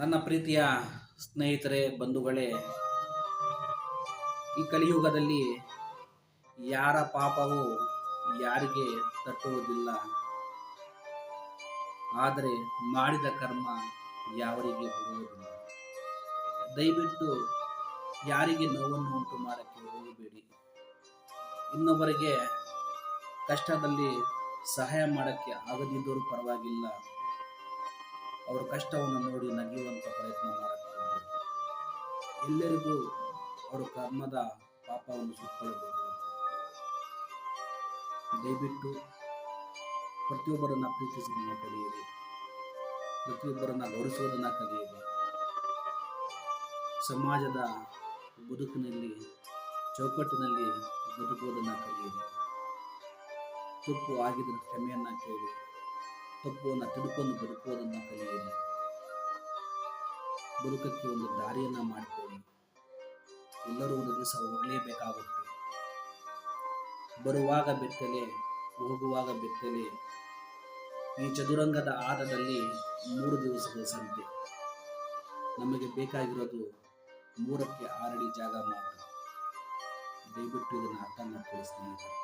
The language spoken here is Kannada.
ನನ್ನ ಪ್ರೀತಿಯ ಸ್ನೇಹಿತರೆ, ಬಂಧುಗಳೇ, ಈ ಕಲಿಯುಗದಲ್ಲಿ ಯಾರ ಪಾಪವು ಯಾರಿಗೆ ತಟ್ಟುವುದಿಲ್ಲ. ಆದರೆ ಮಾಡಿದ ಕರ್ಮ ಯಾವರಿಗೆ ಬರುವುದಿಲ್ಲ. ದಯವಿಟ್ಟು ಯಾರಿಗೆ ನೋವನ್ನು ಉಂಟು ಮಾಡಕ್ಕೆ ಹೋಗಬೇಡಿ. ಇನ್ನೊಬ್ಬರಿಗೆ ಕಷ್ಟದಲ್ಲಿ ಸಹಾಯ ಮಾಡಕ್ಕೆ ಆಗದಿದ್ದರೂ ಪರವಾಗಿಲ್ಲ, ಅವರ ಕಷ್ಟವನ್ನು ನೋಡಿ ನಗಿಯುವಂಥ ಪ್ರಯತ್ನ ಮಾಡಕ್ಕೆ ಹೋಗಬೇಡಿ. ಎಲ್ಲರಿಗೂ ಅವರ ಕರ್ಮದ ಪಾಪವನ್ನು ಸುತ್ತಕೊಳ್ಳಬೇಕು. ದಯವಿಟ್ಟು ಪ್ರತಿಯೊಬ್ಬರನ್ನ ಪ್ರೀತಿಸುವುದನ್ನು ಕಲಿಯಿರಿ, ಪ್ರತಿಯೊಬ್ಬರನ್ನ ಗೌರವಿಸುವುದನ್ನು ಕಲಿಯಿರಿ. ಸಮಾಜದ ಬದುಕಿನಲ್ಲಿ ಚೌಕಟ್ಟಿನಲ್ಲಿ ಬದುಕುವುದನ್ನು ಕಲಿಯಿರಿ. ತಪ್ಪು ಆಗಿದ್ರೆ ಕ್ಷಮೆಯನ್ನು ಕೇಳಿ, ತಪ್ಪನ್ನು ತಿಳ್ಕೊಂಡು ಬದುಕುವುದನ್ನು ಕಲಿಯಿರಿ. ಬದುಕಕ್ಕೆ ಒಂದು ದಾರಿಯನ್ನು ಮಾಡಿಕೊಳ್ಳಿ. ಎಲ್ಲರೂ ಒಂದು ದಿವಸ ಹೋಗಲೇಬೇಕಾಗುತ್ತೆ. ಬರುವಾಗ ಬೆತ್ತಲೆ, ಹೋಗುವಾಗ ಬೆತ್ತಲೆ. ಈ ಚದುರಂಗದ ಆಟದಲ್ಲಿ 3 ದಿವಸದ ಸಂತೆ. ನಮಗೆ ಬೇಕಾಗಿರೋದು 3ಕ್ಕೆ 6 ಅಡಿ ಜಾಗ ಮಾತ್ರ. ದಯವಿಟ್ಟು ಇದನ್ನು ಅರ್ಥ ಮಾಡ್ಕೊಳ್ಳಿ ಸ್ನೇಹಿತರೆ.